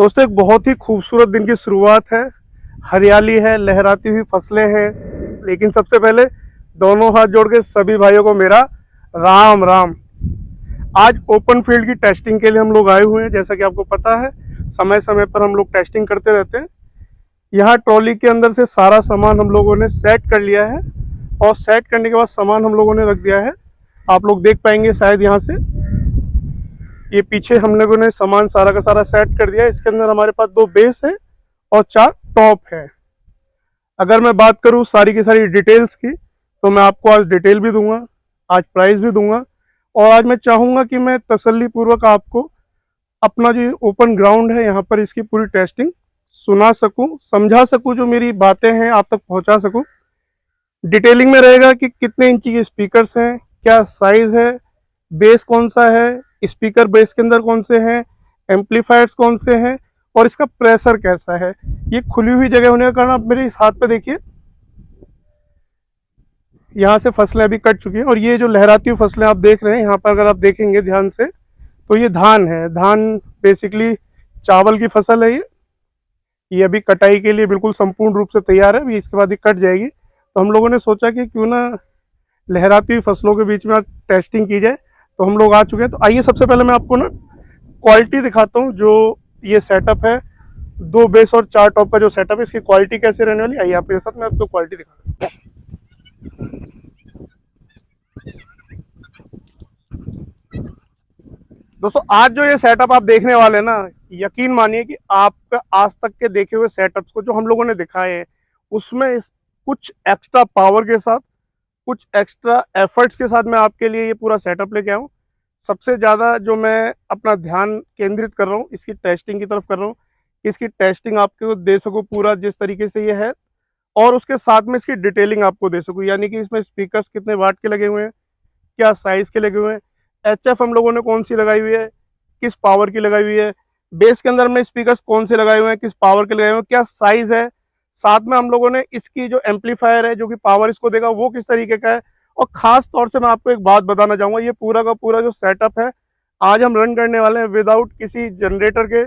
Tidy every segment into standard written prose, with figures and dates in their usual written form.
दोस्तों एक बहुत ही खूबसूरत दिन की शुरुआत है। हरियाली है, लहराती हुई फसलें हैं। लेकिन सबसे पहले दोनों हाथ जोड़ के सभी भाइयों को मेरा राम राम। आज ओपन फील्ड की टेस्टिंग के लिए हम लोग आए हुए हैं। जैसा कि आपको पता है, समय समय पर हम लोग टेस्टिंग करते रहते हैं। यहाँ ट्रॉली के अंदर से सारा सामान हम लोगों ने सेट कर लिया है और सेट करने के बाद सामान हम लोगों ने रख दिया है। आप लोग देख पाएंगे शायद यहाँ से, ये पीछे हम लोगों ने सामान सारा का सारा सेट कर दिया है। इसके अंदर हमारे पास 2 बेस है और 4 टॉप है। अगर मैं बात करूँ सारी की सारी डिटेल्स की, तो मैं आपको आज डिटेल भी दूंगा, आज प्राइस भी दूंगा, और आज मैं चाहूँगा कि मैं तसल्ली पूर्वक आपको अपना जो ओपन ग्राउंड है यहाँ पर इसकी पूरी टेस्टिंग सुना सकूँ, समझा सकूँ, जो मेरी बातें हैं आप तक पहुँचा सकूँ। डिटेलिंग में रहेगा कि कितने इंची के स्पीकर्स हैं, क्या साइज़ है, बेस कौन सा है, स्पीकर बेस के अंदर कौन से हैं, एम्पलीफायर्स कौन से हैं, और इसका प्रेशर कैसा है। ये खुली हुई जगह होने के कारण आप मेरे इस हाथ पे देखिए, यहाँ से फसलें अभी कट चुकी हैं और ये जो लहराती हुई फसलें आप देख रहे हैं यहाँ पर, अगर आप देखेंगे ध्यान से, तो ये धान है। धान बेसिकली चावल की फसल है। ये अभी कटाई के लिए बिल्कुल संपूर्ण रूप से तैयार है। अभी इसके बाद ये कट जाएगी। तो हम लोगों ने सोचा कि क्यों ना लहराती हुई फसलों के बीच में आज टेस्टिंग की जाए, तो हम लोग आ चुके हैं। तो आइए सबसे पहले मैं आपको ना क्वालिटी दिखाता हूँ। जो ये सेटअप है, 2 बेस और 4 टॉप का जो सेटअप है, इसकी क्वालिटी कैसे रहने वाली, आइए आपके साथ मैं आपको क्वालिटी दिखाता हूँ। दोस्तों आज जो ये सेटअप आप देखने वाले हैं ना, यकीन मानिए कि आपका आज तक के देखे हुए सेटअप्स को जो हम लोगों ने दिखाए हैं, उसमें कुछ एक्स्ट्रा पावर के साथ, कुछ एक्स्ट्रा एफर्ट्स के साथ मैं आपके लिए ये पूरा सेटअप लेके आऊँ। सबसे ज़्यादा जो मैं अपना ध्यान केंद्रित कर रहा हूँ, इसकी टेस्टिंग की तरफ कर रहा हूँ। इसकी टेस्टिंग आपको दे सकूँ पूरा जिस तरीके से ये है, और उसके साथ में इसकी डिटेलिंग आपको दे सकूँ। यानी कि इसमें स्पीकर्स कितने वाट के लगे हुए हैं, क्या साइज़ के लगे हुए हैं, एचएफ हम लोगों ने कौन सी लगाई हुई है, किस पावर की लगाई हुई है, बेस के अंदर में स्पीकर्स कौन से लगाए हुए हैं, किस पावर के लगाए हुए हैं, क्या साइज़ है, साथ में हम लोगों ने इसकी जो एम्पलीफायर है जो कि पावर इसको देगा वो किस तरीके का है। और ख़ास तौर से मैं आपको एक बात बताना चाहूँगा, ये पूरा का पूरा जो सेटअप है आज हम रन करने वाले हैं विदाउट किसी जनरेटर के,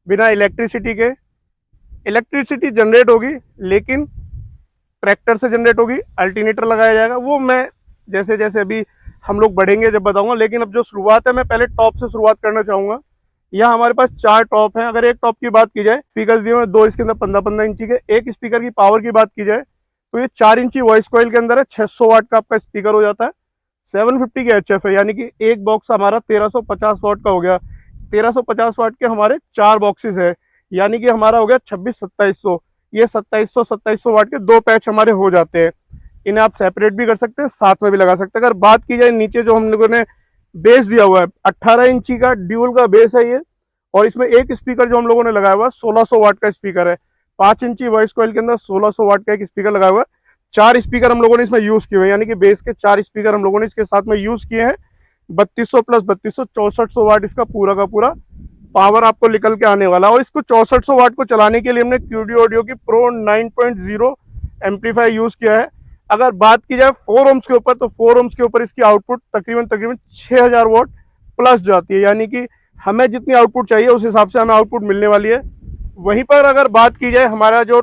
बिना इलेक्ट्रिसिटी के। इलेक्ट्रिसिटी जनरेट होगी लेकिन ट्रैक्टर से जनरेट होगी, अल्टरनेटर लगाया जाएगा, वो मैं जैसे जैसे अभी हम लोग बढ़ेंगे जब बताऊंगा। लेकिन अब जो शुरुआत है, मैं पहले टॉप से शुरुआत करना चाहूँगा। यहाँ हमारे पास 4 टॉप हैं। अगर एक टॉप की बात की जाए, स्पीकर दिए हुए 2 इसके अंदर 15-15 इंची के। एक स्पीकर की पावर की बात की जाए तो ये 4 इंची वॉइस कॉइल के अंदर है, 600 वाट का आपका स्पीकर हो जाता है। 750 के एचएफ है, यानी कि एक बॉक्स हमारा 1350 वाट का हो गया। 1350 वाट के हमारे 4 बॉक्सेस है, यानी कि हमारा हो गया 26-2700। ये 2700 वाट के 2 पैच हमारे हो जाते हैं। इन्हें आप सेपरेट भी कर सकते हैं, साथ में भी लगा सकते हैं। अगर बात की जाए नीचे जो हम लोगों ने बेस दिया हुआ है, 18 इंची का ड्यूल का बेस है ये, और इसमें एक स्पीकर जो हम लोगों ने लगाया हुआ है 1600 वाट का स्पीकर है। 5 इंची वॉइस कॉइल के अंदर 1600 वाट का एक स्पीकर लगाया हुआ है। 4 स्पीकर हम लोगों ने इसमें यूज किए हुए हैं, यानी कि बेस के 4 स्पीकर हम लोगों ने इसके साथ में यूज किए हैं। 3200 प्लस 3200 6400 वाट इसका पूरा का पूरा पावर आपको निकल के आने वाला है। और इसको 6400 वाट को चलाने के लिए हमने क्यूडी ऑडियो की प्रो 9.0 एम्पलीफायर यूज किया है। अगर बात की जाए 4 ओम्स के ऊपर, तो 4 ओम्स के ऊपर इसकी आउटपुट तकरीबन 6000 वाट प्लस जाती है, यानी कि हमें जितनी आउटपुट चाहिए उस हिसाब से हमें आउटपुट मिलने वाली है। वहीं पर अगर बात की जाए हमारा जो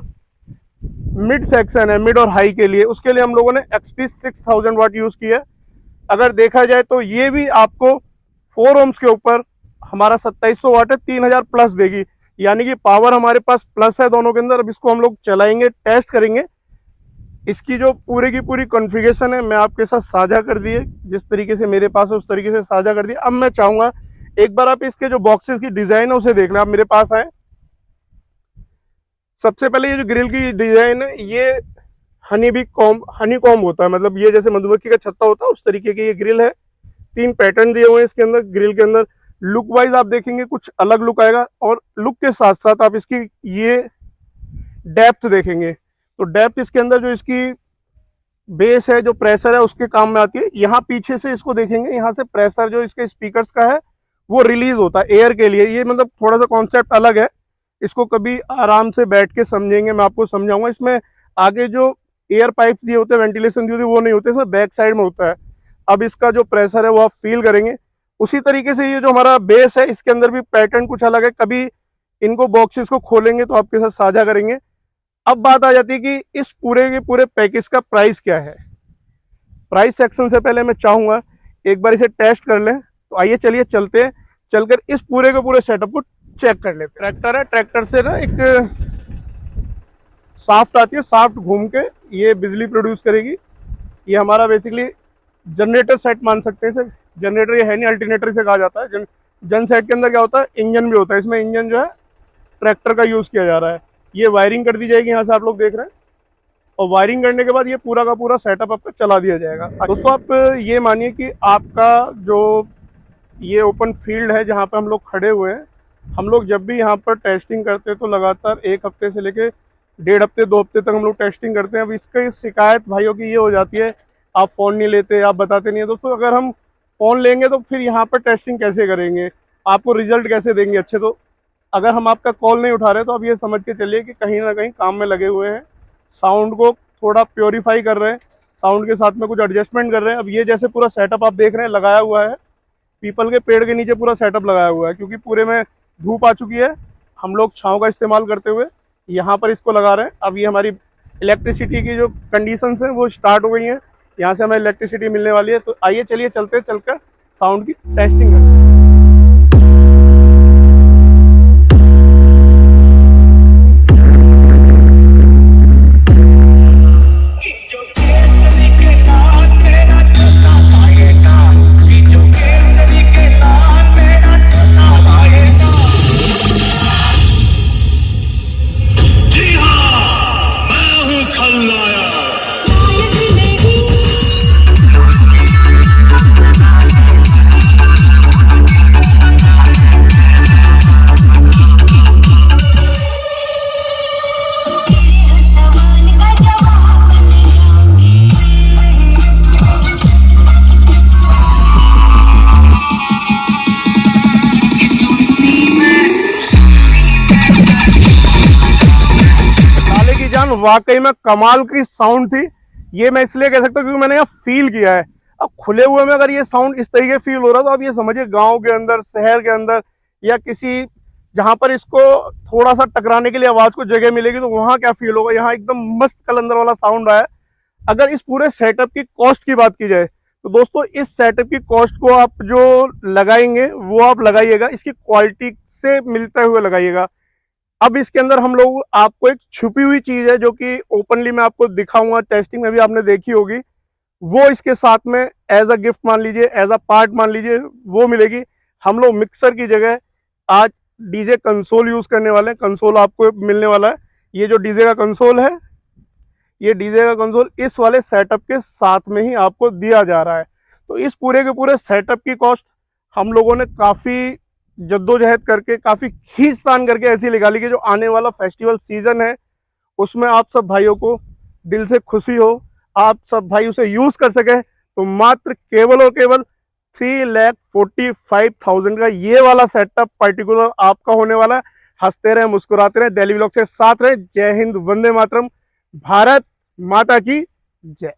मिड सेक्शन है, मिड और हाई के लिए, उसके लिए हम लोगों ने XP 6000 वाट यूज की है। अगर देखा जाए तो ये भी आपको 4 ओम्स के ऊपर हमारा 2700 वाट है, 3000 प्लस देगी, यानी कि पावर हमारे पास प्लस है दोनों के अंदर। अब इसको हम लोग चलाएंगे, टेस्ट करेंगे। इसकी जो पूरी की पूरी कॉन्फ़िगरेशन है मैं आपके साथ साझा कर दिए, जिस तरीके से मेरे पास है उस तरीके से साझा कर दिया। अब मैं चाहूँगा एक बार आप इसके जो बॉक्सेस की डिज़ाइन है उसे देख लें। आप मेरे पास आए, सबसे पहले ये जो ग्रिल की डिज़ाइन है, ये हनी कॉम्ब होता है, मतलब ये जैसे मधुमक्खी का छत्ता होता है उस तरीके की ये ग्रिल है। 3 पैटर्न दिए हुए हैं इसके अंदर, ग्रिल के अंदर। लुक वाइज आप देखेंगे कुछ अलग लुक आएगा, और लुक के साथ साथ आप इसकी ये डेप्थ देखेंगे, तो डेप्थ इसके अंदर जो इसकी बेस है, जो प्रेशर है, उसके काम में आती है। यहाँ पीछे से इसको देखेंगे, यहाँ से प्रेशर जो इसके स्पीकर्स का है वो रिलीज होता है एयर के लिए। ये मतलब थोड़ा सा कॉन्सेप्ट अलग है, इसको कभी आराम से बैठ के समझेंगे, मैं आपको समझाऊंगा। इसमें आगे जो एयर पाइप्स दिए होते हैं, वेंटिलेशन दी होती है, वो नहीं होते, इसमें बैक साइड में होता है। अब इसका जो प्रेशर है वो आप फील करेंगे। उसी तरीके से ये जो हमारा बेस है, इसके अंदर भी पैटर्न कुछ अलग है। कभी इनको बॉक्सेस को खोलेंगे तो आपके साथ साझा करेंगे। अब बात आ जाती है कि इस पूरे के पूरे पैकेज का प्राइस क्या है। प्राइस सेक्शन से पहले मैं चाहूँगा एक बार इसे टेस्ट कर लें। तो आइए चलिए चलते हैं, चलकर इस पूरे के पूरे सेटअप को चेक कर लेते हैं। ट्रैक्टर है, ट्रैक्टर से ना एक साफ्ट आती है, साफ्ट घूम के ये बिजली प्रोड्यूस करेगी। ये हमारा बेसिकली जनरेटर सेट मान सकते हैं इसे। जनरेटर ये है नहीं, अल्टरनेटर से कहा जाता है। जन सेट के अंदर क्या होता है, इंजन भी होता है। इसमें इंजन जो है ट्रैक्टर का यूज़ किया जा रहा है। ये वायरिंग कर दी जाएगी, यहाँ से आप लोग देख रहे हैं। और वायरिंग करने के बाद ये पूरा का पूरा सेटअप आपका चला दिया जाएगा। दोस्तों आप ये मानिए कि आपका जो ये ओपन फील्ड है जहाँ पे हम लोग खड़े हुए हैं, हम लोग जब भी यहाँ पर टेस्टिंग करते हैं तो लगातार 1 हफ्ते से लेके 1.5 हफ्ते 2 हफ्ते तक हम लोग टेस्टिंग करते हैं। अब इसकी शिकायत भाइयों की ये हो जाती है, आप फ़ोन नहीं लेते, आप बताते नहीं है। दोस्तों अगर हम फ़ोन लेंगे तो फिर यहाँ पर टेस्टिंग कैसे करेंगे, आपको रिजल्ट कैसे देंगे अच्छे। तो अगर हम आपका कॉल नहीं उठा रहे तो आप ये समझ के चलिए कि कहीं ना कहीं काम में लगे हुए हैं, साउंड को थोड़ा प्योरीफाई कर रहे हैं, साउंड के साथ में कुछ एडजस्टमेंट कर रहे हैं। अब ये जैसे पूरा सेटअप आप देख रहे हैं लगाया हुआ है, पीपल के पेड़ के नीचे पूरा सेटअप लगाया हुआ है, क्योंकि पूरे में धूप आ चुकी है। हम लोग छाँव का इस्तेमाल करते हुए यहाँ पर इसको लगा रहे हैं। अब ये हमारी इलेक्ट्रिसिटी की जो कंडीशंस हैं वो स्टार्ट हो गई हैं, यहाँ से हमें इलेक्ट्रिसिटी मिलने वाली है। तो आइए चलिए चलते चलकर साउंड की टेस्टिंग करते हैं। वाकई में कमाल की साउंड थी। ये मैं इसलिए कह सकता हूँ क्योंकि मैंने यहाँ फील किया है। अब खुले हुए में अगर ये साउंड इस तरीके फील हो रहा तो आप ये समझिए गांव के अंदर, शहर के अंदर, या किसी जहां पर इसको थोड़ा सा टकराने के लिए आवाज को जगह मिलेगी तो वहां क्या फील होगा। यहाँ एकदम मस्त कलंदर वाला साउंड आया। अगर इस पूरे सेटअप की कॉस्ट की बात की जाए तो दोस्तों इस सेटअप की कॉस्ट को आप जो लगाएंगे वो आप लगाइएगा, इसकी क्वालिटी से मिलते हुए लगाइएगा। अब इसके अंदर हम लोग आपको एक छुपी हुई चीज है जो कि ओपनली मैं आपको दिखाऊंगा, टेस्टिंग में भी आपने देखी होगी, वो इसके साथ में एज अ गिफ्ट मान लीजिए, एज अ पार्ट मान लीजिए, वो मिलेगी। हम लोग मिक्सर की जगह आज डीजे कंसोल यूज करने वाले हैं। कंसोल आपको मिलने वाला है। ये जो डीजे का कंसोल है, ये डीजे का कंसोल इस वाले सेटअप के साथ में ही आपको दिया जा रहा है। तो इस पूरे के पूरे सेटअप की कॉस्ट हम लोगों ने काफ़ी जद्दोजहद करके, काफ़ी खींचतान करके ऐसी निकाली कि जो आने वाला फेस्टिवल सीजन है उसमें आप सब भाइयों को दिल से खुशी हो, आप सब भाई उसे यूज़ कर सके। तो मात्र केवल और केवल 3,45,000 का ये वाला सेटअप पर्टिकुलर आपका होने वाला है। हंसते रहे, मुस्कुराते रहे, डेली व्लॉग के साथ रहे। जय हिंद, वंदे मातरम, भारत माता की जय।